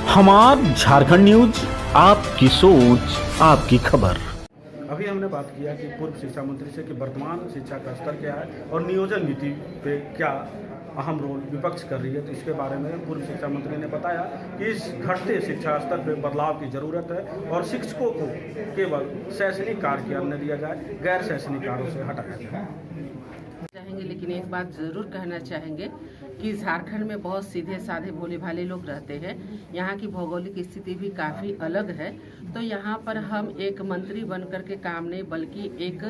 हमार झारखंड न्यूज, आपकी सोच आपकी खबर। अभी हमने बात किया कि पूर्व शिक्षा मंत्री से कि वर्तमान शिक्षा का स्तर क्या है और नियोजन नीति पे क्या अहम रोल विपक्ष कर रही है। तो इसके बारे में पूर्व शिक्षा मंत्री ने बताया कि इस घटते शिक्षा स्तर पर बदलाव की ज़रूरत है और शिक्षकों को केवल शैक्षणिक कार्य करने दिया जाए, गैर शैक्षणिक कार्यों से हटाया जाए। चाहेंगे, लेकिन एक बात ज़रूर कहना चाहेंगे कि झारखंड में बहुत सीधे साधे भोले भाले लोग रहते हैं। यहाँ की भौगोलिक स्थिति भी काफ़ी अलग है। तो यहाँ पर हम एक मंत्री बन कर के काम नहीं, बल्कि एक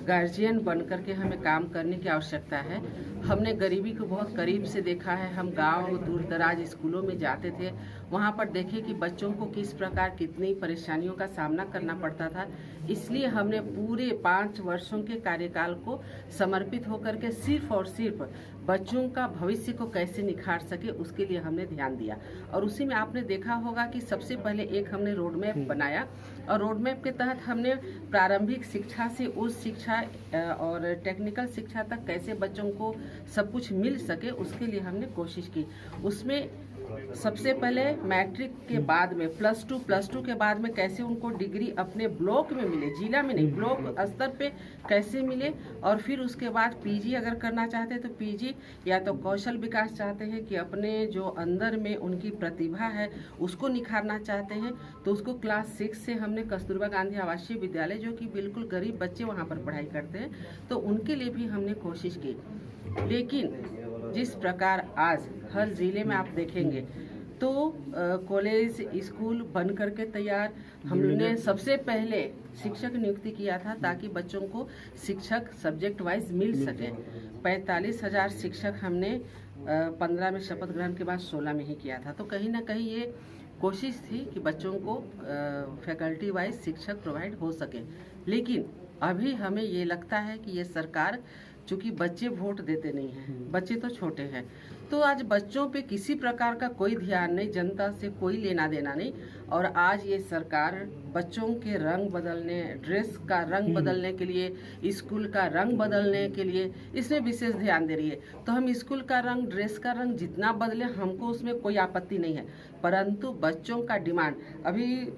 गार्जियन बन कर के हमें काम करने की आवश्यकता है। हमने गरीबी को बहुत करीब से देखा है। हम गांव दूर दराज स्कूलों में जाते थे, वहाँ पर देखे कि बच्चों को किस प्रकार कितनी परेशानियों का सामना करना पड़ता था। इसलिए हमने पूरे 5 वर्षों के कार्यकाल को समर्पित होकर के सिर्फ और सिर्फ बच्चों का भविष्य को कैसे निखार सके उसके लिए हमने ध्यान दिया। और उसी में आपने देखा होगा कि सबसे पहले एक हमने रोड मैप बनाया और रोड मैप के तहत हमने प्रारंभिक शिक्षा से उच्च शिक्षा और टेक्निकल शिक्षा तक कैसे बच्चों को सब कुछ मिल सके उसके लिए हमने कोशिश की। उसमें सबसे पहले मैट्रिक के बाद में प्लस टू के बाद में कैसे उनको डिग्री अपने ब्लॉक में मिले, जिला में नहीं, ब्लॉक स्तर पे कैसे मिले। और फिर उसके बाद पीजी अगर करना चाहते हैं तो पीजी या तो कौशल विकास चाहते हैं कि अपने जो अंदर में उनकी प्रतिभा है उसको निखारना चाहते हैं तो उसको क्लास 6 से हमने कस्तूरबा गांधी आवासीय विद्यालय, जो कि बिल्कुल गरीब बच्चे वहाँ पर पढ़ाई करते हैं, तो उनके लिए भी हमने कोशिश की। लेकिन जिस प्रकार आज हर जिले में आप देखेंगे तो कॉलेज स्कूल बन करके तैयार, हमने सबसे पहले शिक्षक नियुक्ति किया था ताकि बच्चों को शिक्षक सब्जेक्ट वाइज मिल सके। 45,000 शिक्षक हमने 15 में शपथ ग्रहण के बाद 16 में ही किया था। तो कहीं ना कहीं ये कोशिश थी कि बच्चों को फैकल्टी वाइज शिक्षक प्रोवाइड हो सके। लेकिन अभी हमें ये लगता है कि ये सरकार, चूँकि बच्चे वोट देते नहीं हैं, बच्चे तो छोटे हैं, तो आज बच्चों पे किसी प्रकार का कोई ध्यान नहीं, जनता से कोई लेना देना नहीं। और आज ये सरकार बच्चों के रंग बदलने, ड्रेस का रंग बदलने के लिए, स्कूल का रंग बदलने के लिए इसमें विशेष ध्यान दे रही है। तो हम स्कूल का रंग, ड्रेस का रंग जितना बदले हमको उसमें कोई आपत्ति नहीं है, परंतु बच्चों का डिमांड, अभी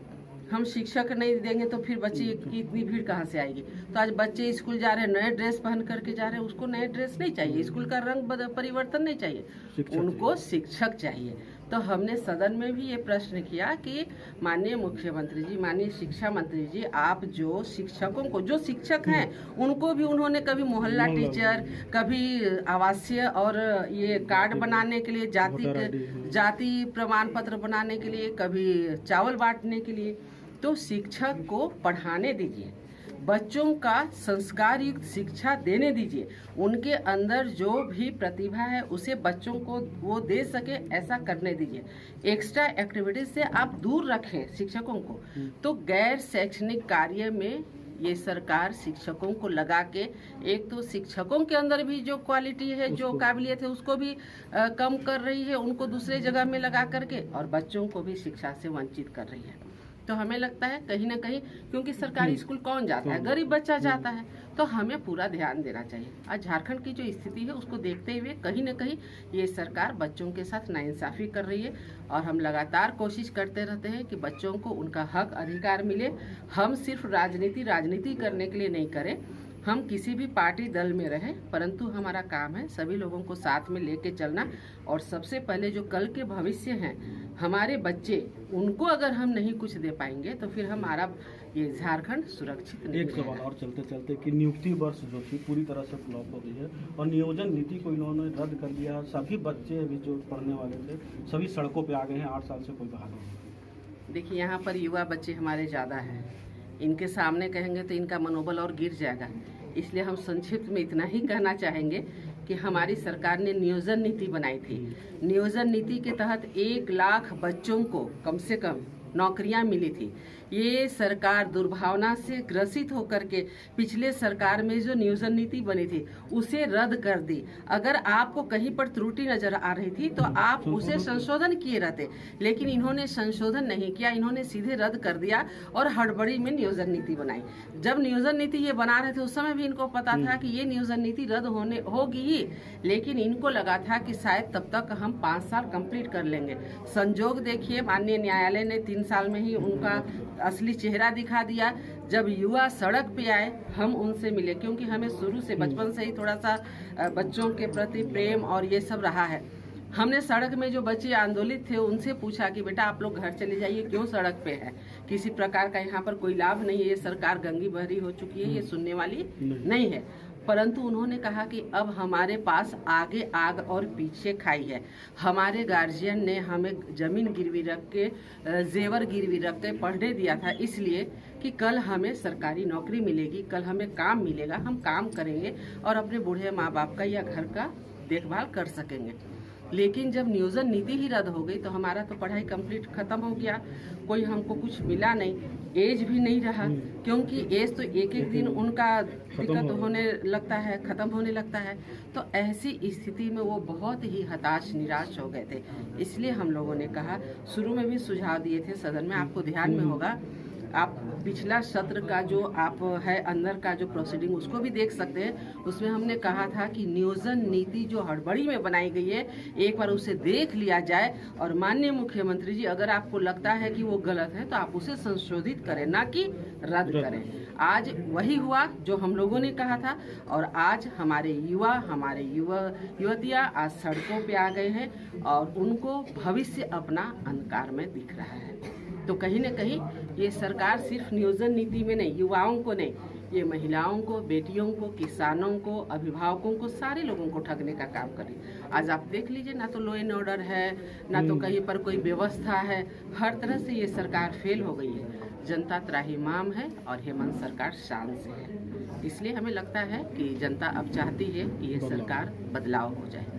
हम शिक्षक नहीं देंगे तो फिर बच्चे की इतनी भीड़ कहाँ से आएगी। तो आज बच्चे स्कूल जा रहे हैं, नए ड्रेस पहन करके जा रहे हैं, उसको नए ड्रेस नहीं चाहिए, स्कूल का रंग परिवर्तन नहीं चाहिए, उनको शिक्षक चाहिए। तो हमने सदन में भी ये प्रश्न किया कि माननीय मुख्यमंत्री जी, माननीय शिक्षा मंत्री जी, आप जो शिक्षकों को, जो शिक्षक हैं उनको भी उन्होंने कभी मोहल्ला टीचर, कभी आवासीय और ये कार्ड बनाने के लिए, जाति प्रमाण पत्र बनाने के लिए, कभी चावल बांटने के लिए। तो शिक्षक को पढ़ाने दीजिए, बच्चों का संस्कार युक्त शिक्षा देने दीजिए, उनके अंदर जो भी प्रतिभा है उसे बच्चों को वो दे सके ऐसा करने दीजिए। एक्स्ट्रा एक्टिविटीज से आप दूर रखें शिक्षकों को। तो गैर शैक्षणिक कार्य में ये सरकार शिक्षकों को लगा के, एक तो शिक्षकों के अंदर भी जो क्वालिटी है, जो काबिलियत है, उसको भी कम कर रही है, उनको दूसरे जगह में लगा करके, और बच्चों को भी शिक्षा से वंचित कर रही है। तो हमें लगता है कहीं ना कहीं, क्योंकि सरकारी स्कूल कौन जाता है, गरीब बच्चा जाता है, तो हमें पूरा ध्यान देना चाहिए। आज झारखंड की जो स्थिति है उसको देखते हुए कहीं ना कहीं ये सरकार बच्चों के साथ नाइंसाफ़ी कर रही है। और हम लगातार कोशिश करते रहते हैं कि बच्चों को उनका हक अधिकार मिले। हम सिर्फ राजनीति करने के लिए नहीं करें, हम किसी भी पार्टी दल में रहें, परंतु हमारा काम है सभी लोगों को साथ में लेके चलना। और सबसे पहले जो कल के भविष्य हैं हमारे बच्चे, उनको अगर हम नहीं कुछ दे पाएंगे तो फिर हमारा ये झारखंड सुरक्षित नहीं एक सवाल और चलते चलते कि नियुक्ति वर्ष जो थी पूरी तरह से फ्लॉप हो गई है और नियोजन नीति को इन्होंने रद्द कर दिया। सभी बच्चे अभी जो पढ़ने वाले थे सभी सड़कों पे आ गए हैं, 8 साल से कोई बहाल नहीं। देखिए, यहाँ पर युवा बच्चे हमारे ज़्यादा हैं, इनके सामने कहेंगे तो इनका मनोबल और गिर जाएगा। इसलिए हम संक्षिप्त में इतना ही कहना चाहेंगे कि हमारी सरकार ने नियोजन नीति बनाई थी। नियोजन नीति के तहत 1 लाख बच्चों को कम से कम नौकरियां मिली थी। ये सरकार दुर्भावना से ग्रसित होकर के पिछले सरकार में जो नियोजन नीति बनी थी उसे रद्द कर दी। अगर आपको कहीं पर त्रुटि नजर आ रही थी तो आप उसे संशोधन किए रहते, लेकिन इन्होंने संशोधन नहीं किया, इन्होंने सीधे रद्द कर दिया और हड़बड़ी में नियोजन नीति बनाई। जब नियोजन नीति ये बना रहे थे उस समय भी इनको पता था कि ये नियोजन नीति रद्द होगी ही, लेकिन इनको लगा था कि शायद तब तक हम 5 साल कंप्लीट कर लेंगे। संजोग देखिए, माननीय न्यायालय ने 3 साल में ही उनका असली चेहरा दिखा दिया। जब युवा सड़क पे आए हम उनसे मिले, क्योंकि हमें शुरू से बचपन से ही थोड़ा सा बच्चों के प्रति प्रेम और ये सब रहा है। हमने सड़क में जो बच्चे आंदोलित थे उनसे पूछा कि बेटा आप लोग घर चले जाइए, क्यों सड़क पे है, किसी प्रकार का यहाँ पर कोई लाभ नहीं है, ये सरकार गंगी बहरी हो चुकी है, ये सुनने वाली नहीं है। परंतु उन्होंने कहा कि अब हमारे पास आगे आग और पीछे खाई है। हमारे गार्जियन ने हमें जमीन गिरवी रख के, जेवर गिरवी रख के पढ़ने दिया था, इसलिए कि कल हमें सरकारी नौकरी मिलेगी, कल हमें काम मिलेगा, हम काम करेंगे और अपने बूढ़े माँ बाप का या घर का देखभाल कर सकेंगे। लेकिन जब नियोजन नीति ही रद्द हो गई तो हमारा तो पढ़ाई कंप्लीट खत्म हो गया, कोई हमको कुछ मिला नहीं, एज भी नहीं रहा, क्योंकि एज तो एक एक दिन उनका दिक्कत होने लगता है, खत्म होने लगता है। तो ऐसी स्थिति में वो बहुत ही हताश निराश हो गए थे। इसलिए हम लोगों ने कहा, शुरू में भी सुझाव दिए थे सदन में, आपको ध्यान में होगा, आप पिछला सत्र का जो आप है अंदर का जो प्रोसीडिंग उसको भी देख सकते हैं। उसमें हमने कहा था कि नियोजन नीति जो हड़बड़ी में बनाई गई है एक बार उसे देख लिया जाए, और माननीय मुख्यमंत्री जी अगर आपको लगता है कि वो गलत है तो आप उसे संशोधित करें, ना कि रद्द करें। आज वही हुआ जो हम लोगों ने कहा था, और आज हमारे युवतियाँ आज सड़कों पे आ गए हैं और उनको भविष्य अपना अंधकार में दिख रहा है। तो कहीं न कहीं ये सरकार सिर्फ नियोजन नीति में नहीं, युवाओं को नहीं, ये महिलाओं को, बेटियों को, किसानों को, अभिभावकों को, सारे लोगों को ठगने का काम कर रही है। आज आप देख लीजिए, ना तो लॉ एंड ऑर्डर है, ना तो कहीं पर कोई व्यवस्था है, हर तरह से ये सरकार फेल हो गई है। जनता त्राहिमाम है और हेमंत सरकार शान से है। इसलिए हमें लगता है कि जनता अब चाहती है कि ये सरकार बदलाव हो जाए।